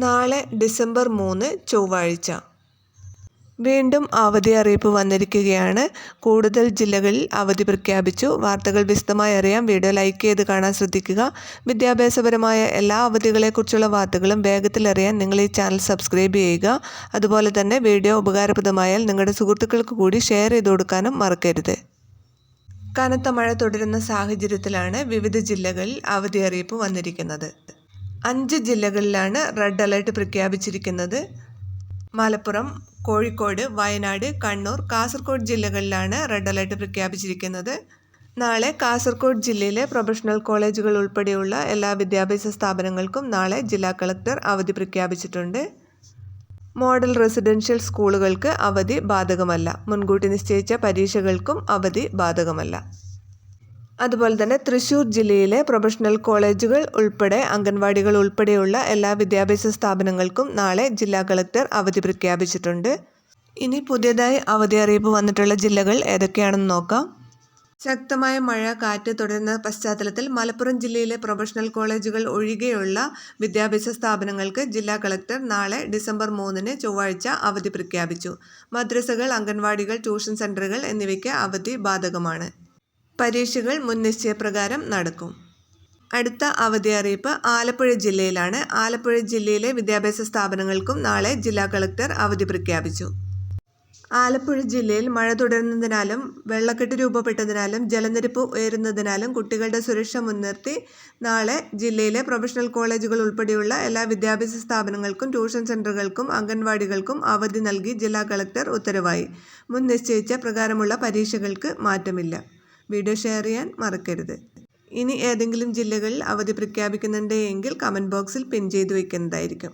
നാളെ ഡിസംബർ 3 ചൊവ്വാഴ്ച. വീണ്ടും അവധി അറിയിപ്പ് വന്നിരിക്കുകയാണ്. കൂടുതൽ ജില്ലകളിൽ അവധി പ്രഖ്യാപിച്ചു. വാർത്തകൾ വിശദമായി അറിയാം. വീഡിയോ ലൈക്ക് ചെയ്ത് കാണാൻ ശ്രദ്ധിക്കുക. വിദ്യാഭ്യാസപരമായ എല്ലാ അവധികളെക്കുറിച്ചുള്ള വാർത്തകളും വേഗത്തിൽ അറിയാൻ നിങ്ങൾ ഈ ചാനൽ സബ്സ്ക്രൈബ് ചെയ്യുക. അതുപോലെ തന്നെ വീഡിയോ ഉപകാരപ്രദമായാൽ നിങ്ങളുടെ സുഹൃത്തുക്കൾക്ക് കൂടി ഷെയർ ചെയ്ത് കൊടുക്കാനും മറക്കരുത്. കനത്ത മഴ തുടരുന്ന സാഹചര്യത്തിലാണ് വിവിധ ജില്ലകളിൽ അവധി അറിയിപ്പ് വന്നിരിക്കുന്നത്. 5 ജില്ലകളിലാണ് റെഡ് അലർട്ട് പ്രഖ്യാപിച്ചിരിക്കുന്നത്. മലപ്പുറം, കോഴിക്കോട്, വയനാട്, കണ്ണൂർ, കാസർഗോഡ് ജില്ലകളിലാണ് റെഡ് അലർട്ട് പ്രഖ്യാപിച്ചിരിക്കുന്നത്. നാളെ കാസർഗോഡ് ജില്ലയിലെ പ്രൊഫഷണൽ കോളേജുകൾ ഉൾപ്പെടെയുള്ള എല്ലാ വിദ്യാഭ്യാസ സ്ഥാപനങ്ങൾക്കും നാളെ ജില്ലാ കളക്ടർ അവധി പ്രഖ്യാപിച്ചിട്ടുണ്ട്. മോഡൽ റെസിഡൻഷ്യൽ സ്കൂളുകൾക്ക് അവധി ബാധകമല്ല. മുൻകൂട്ടി നിശ്ചയിച്ച പരീക്ഷകൾക്കും അവധി ബാധകമല്ല. അതുപോലെ തന്നെ തൃശ്ശൂർ ജില്ലയിലെ പ്രൊഫഷണൽ കോളേജുകൾ ഉൾപ്പെടെ അംഗൻവാടികൾ ഉൾപ്പെടെയുള്ള എല്ലാ വിദ്യാഭ്യാസ സ്ഥാപനങ്ങൾക്കും നാളെ ജില്ലാ കളക്ടർ അവധി പ്രഖ്യാപിച്ചിട്ടുണ്ട്. ഇനി പുതിയതായി അവധി അറിയിപ്പ് വന്നിട്ടുള്ള ജില്ലകൾ ഏതൊക്കെയാണെന്ന് നോക്കാം. ശക്തമായ മഴ, കാറ്റ് തുടരുന്ന പശ്ചാത്തലത്തിൽ മലപ്പുറം ജില്ലയിലെ പ്രൊഫഷണൽ കോളേജുകൾ ഒഴികെയുള്ള വിദ്യാഭ്യാസ സ്ഥാപനങ്ങൾക്ക് ജില്ലാ കളക്ടർ നാളെ ഡിസംബർ 3 ചൊവ്വാഴ്ച അവധി പ്രഖ്യാപിച്ചു. മദ്രസകൾ, അംഗൻവാടികൾ, ട്യൂഷൻ സെൻ്ററുകൾ എന്നിവയ്ക്ക് അവധി ബാധകമാണ്. പരീക്ഷകൾ മുൻ നിശ്ചയപ്രകാരം നടക്കും. അടുത്ത അവധി അറിയിപ്പ് ആലപ്പുഴ ജില്ലയിലാണ്. ആലപ്പുഴ ജില്ലയിലെ വിദ്യാഭ്യാസ സ്ഥാപനങ്ങൾക്കും നാളെ ജില്ലാ കളക്ടർ അവധി പ്രഖ്യാപിച്ചു. ആലപ്പുഴ ജില്ലയിൽ മഴ തുടരുന്നതിനാലും വെള്ളക്കെട്ട് രൂപപ്പെട്ടതിനാലും ജലനിരപ്പ് ഉയരുന്നതിനാലും കുട്ടികളുടെ സുരക്ഷ മുൻനിർത്തി നാളെ ജില്ലയിലെ പ്രൊഫഷണൽ കോളേജുകൾ ഉൾപ്പെടെയുള്ള എല്ലാ വിദ്യാഭ്യാസ സ്ഥാപനങ്ങൾക്കും ട്യൂഷൻ സെൻ്ററുകൾക്കും അംഗൻവാടികൾക്കും അവധി നൽകി ജില്ലാ കളക്ടർ ഉത്തരവായി. മുൻ നിശ്ചയിച്ച പ്രകാരമുള്ള പരീക്ഷകൾക്ക് മാറ്റമില്ല. വീഡിയോ ഷെയർ ചെയ്യാൻ മറക്കരുത്. ഇനി ഏതെങ്കിലും ജില്ലകളിൽ അവധി പ്രഖ്യാപിക്കുന്നുണ്ട് എങ്കിൽ കമൻറ്റ് ബോക്സിൽ പിൻ ചെയ്ത് വയ്ക്കുന്നതായിരിക്കും.